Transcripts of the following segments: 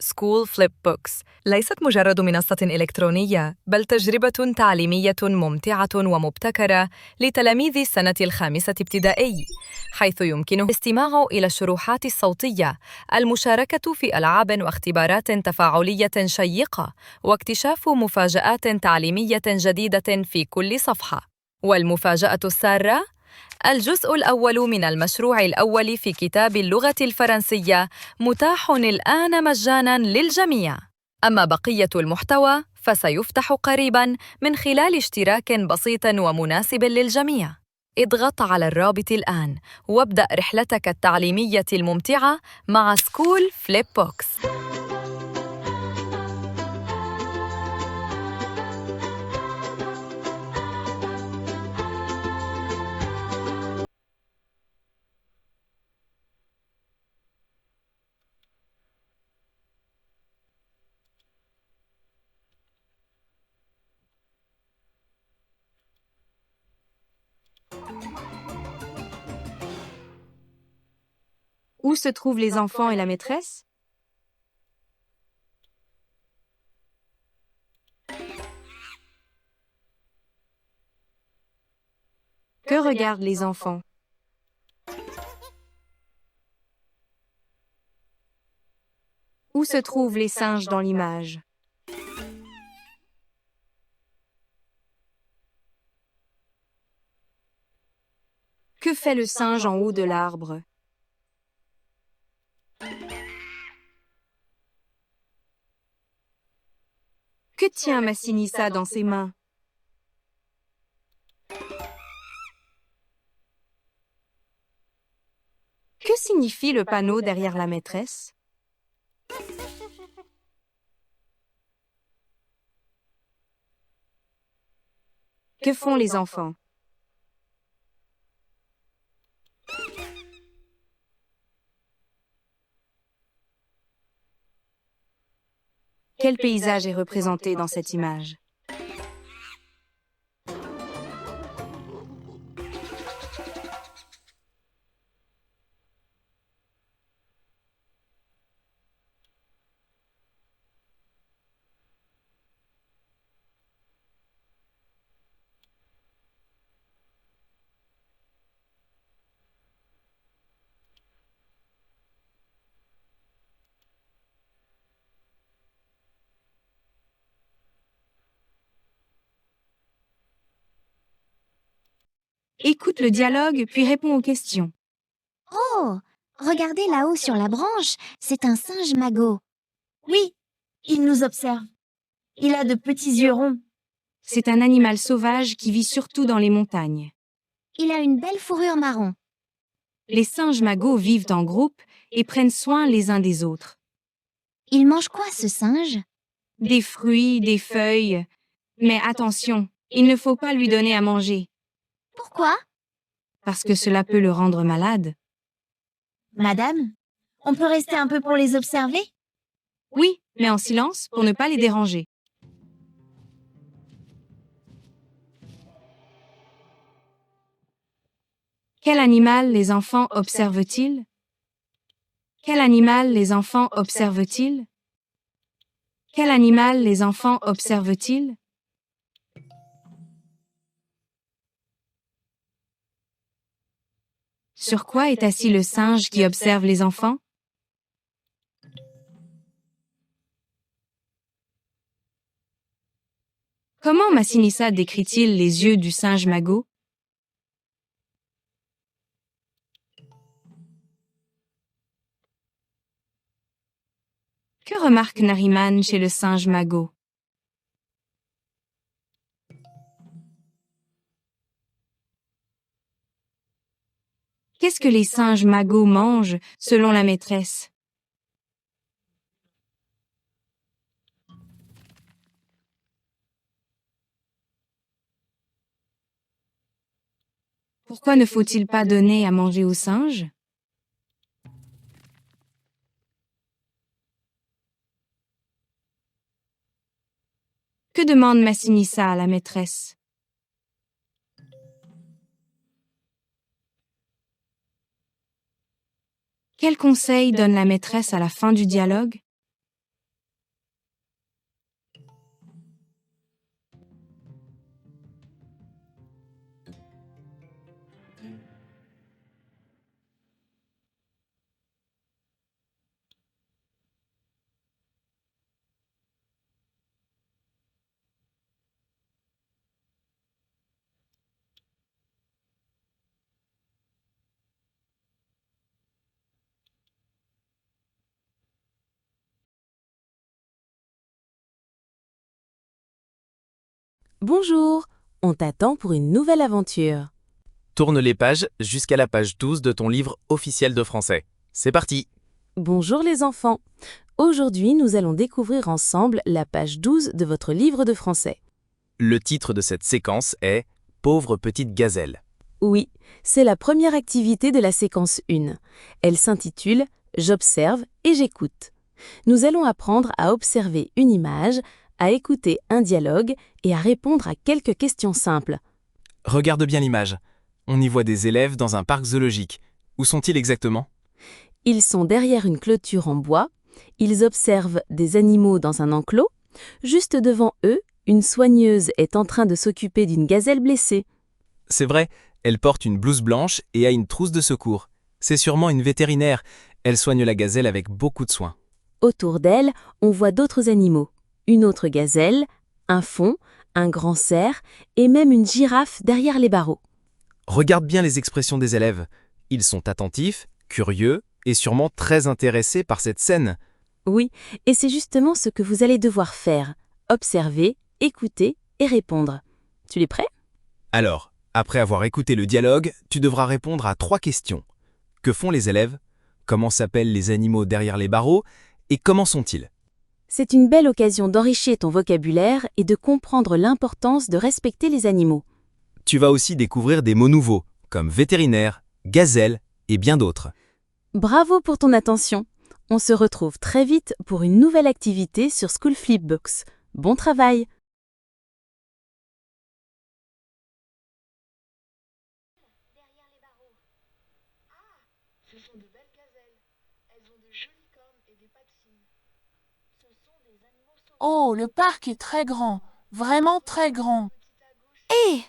سكول فليب بوكس ليست مجرد منصة إلكترونية، بل تجربة تعليمية ممتعة ومبتكرة لتلاميذ السنة الخامسة ابتدائي، حيث يمكنه الاستماع إلى الشروحات الصوتية، المشاركة في ألعاب واختبارات تفاعلية شيقة، واكتشاف مفاجآت تعليمية جديدة في كل صفحة. والمفاجأة السارة: الجزء الأول من المشروع الأول في كتاب اللغة الفرنسية متاح الآن مجاناً للجميع، أما بقية المحتوى فسيفتح قريباً من خلال اشتراك بسيط ومناسب للجميع. اضغط على الرابط الآن وابدأ رحلتك التعليمية الممتعة مع سكول فليب بوكس. Où se trouvent les enfants et la maîtresse? Que regardent les enfants? Où se trouvent les singes dans l'image? Que fait le singe en haut de l'arbre? Que tient Massinissa dans ses mains? Que signifie le panneau derrière la maîtresse? Que font les enfants? Quel paysage est représenté dans cette image? Écoute le dialogue puis réponds aux questions. Oh, regardez là-haut sur la branche, c'est un singe magot. Oui, il nous observe. Il a de petits yeux ronds. C'est un animal sauvage qui vit surtout dans les montagnes. Il a une belle fourrure marron. Les singes magots vivent en groupe et prennent soin les uns des autres. Il mange quoi ce singe? Des fruits, des feuilles. Mais attention, il ne faut pas lui donner à manger, Pourquoi? parce que cela peut le rendre malade. Madame, on peut rester un peu pour les observer? Oui, mais en silence pour ne pas les déranger. Quel animal les enfants observent-ils? Quel animal les enfants observent-ils? Quel animal les enfants observent-ils? Sur quoi est assis le singe qui observe les enfants? Comment Massinissa décrit-il les yeux du singe magot? Que remarque Nariman chez le singe magot? Qu'est-ce que les singes magots mangent selon la maîtresse? Pourquoi ne faut-il pas donner à manger aux singes? Que demande Massinissa à la maîtresse? Quel conseil donne la maîtresse à la fin du dialogue? Bonjour, on t'attend pour une nouvelle aventure. Tourne les pages jusqu'à la page 12 de ton livre officiel de français. C'est parti! Bonjour les enfants. Aujourd'hui, nous allons découvrir ensemble la page 12 de votre livre de français. Le titre de cette séquence est « Pauvre petite gazelle Oui, c'est la première activité de la séquence 1. Elle s'intitule « J'observe et j'écoute ». Nous allons apprendre à observer une image, à écouter un dialogue et à répondre à quelques questions simples. ». Regarde bien l'image. On y voit des élèves dans un parc zoologique. Où sont-ils exactement? Ils sont derrière une clôture en bois. Ils observent des animaux dans un enclos. Juste devant eux, une soigneuse est en train de s'occuper d'une gazelle blessée. C'est vrai, elle porte une blouse blanche et a une trousse de secours. C'est sûrement une vétérinaire. Elle soigne la gazelle avec beaucoup de soin. Autour d'elle, on voit d'autres animaux. Une autre gazelle, un faon, un grand cerf et même une girafe derrière les barreaux. Regarde bien les expressions des élèves. Ils sont attentifs, curieux et sûrement très intéressés par cette scène. Oui, et c'est justement ce que vous allez devoir faire. Observer, écouter et répondre. Tu es prêt? Alors, après avoir écouté le dialogue, tu devras répondre à 3 questions. Que font les élèves? Comment s'appellent les animaux derrière les barreaux? Et comment sont-ils? C'est une belle occasion d'enrichir ton vocabulaire et de comprendre l'importance de respecter les animaux. Tu vas aussi découvrir des mots nouveaux, comme vétérinaire, gazelle et bien d'autres. Bravo pour ton attention. On se retrouve très vite pour une nouvelle activité sur School Flipbooks. Bon travail! Ce sont de belles gazelles. Elles ont de jolies cornes et des pattes fines. Ce sont des animaux sauvages. Oh, le parc est très grand, vraiment très grand. Hé,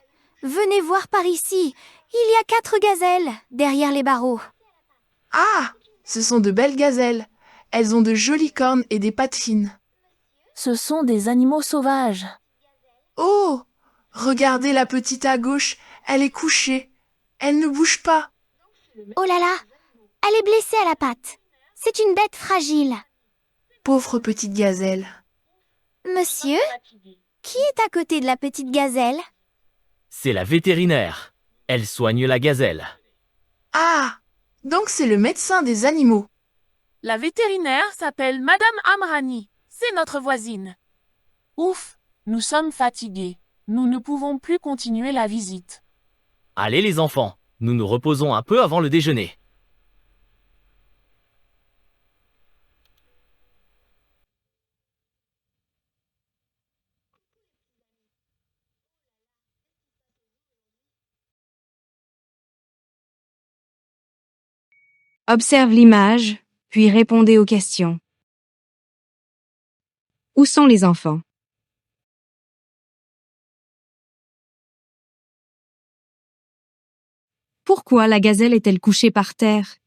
venez voir par ici. Il y a 4 gazelles derrière les barreaux. Ah, ce sont de belles gazelles. Elles ont de jolies cornes et des pattes fines. Ce sont des animaux sauvages. Oh, regardez la petite à gauche. Elle est couchée. Elle ne bouge pas. Oh là là, elle est blessée à la patte. C'est une bête fragile. Pauvre petite gazelle. Monsieur, qui est à côté de la petite gazelle? C'est la vétérinaire. Elle soigne la gazelle. Ah, donc c'est le médecin des animaux. La vétérinaire s'appelle Madame Amrani. C'est notre voisine. Ouf, nous sommes fatigués. Nous ne pouvons plus continuer la visite. Allez les enfants, nous nous reposons un peu avant le déjeuner. Observe l'image, puis répondez aux questions. Où sont les enfants? Pourquoi la gazelle est-elle couchée par terre?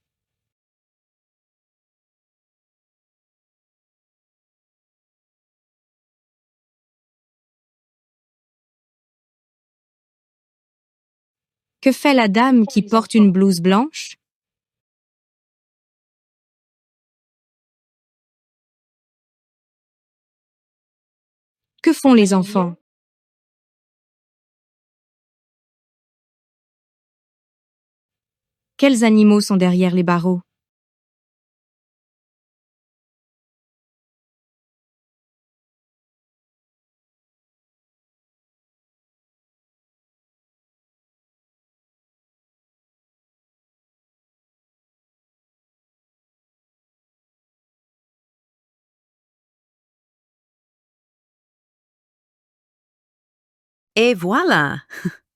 Que fait la dame qui porte une blouse blanche? Que font les enfants? Quels animaux sont derrière les barreaux? Et voilà!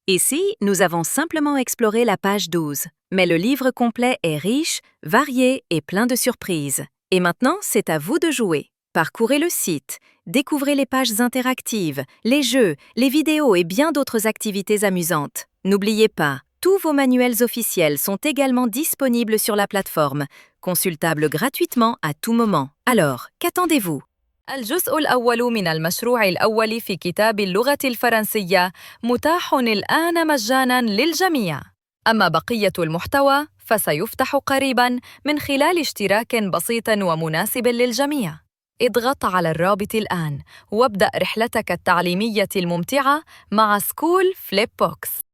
Ici, nous avons simplement exploré la page 12, mais le livre complet est riche, varié et plein de surprises. Et maintenant, c'est à vous de jouer. Parcourez le site, découvrez les pages interactives, les jeux, les vidéos et bien d'autres activités amusantes. N'oubliez pas, tous vos manuels officiels sont également disponibles sur la plateforme, consultables gratuitement à tout moment. Alors, qu'attendez-vous? الجزء الأول من المشروع الأول في كتاب اللغة الفرنسية متاح الآن مجاناً للجميع. أما بقية المحتوى فسيفتح قريباً من خلال اشتراك بسيط ومناسب للجميع. اضغط على الرابط الآن وابدأ رحلتك التعليمية الممتعة مع سكول فليب بوكس.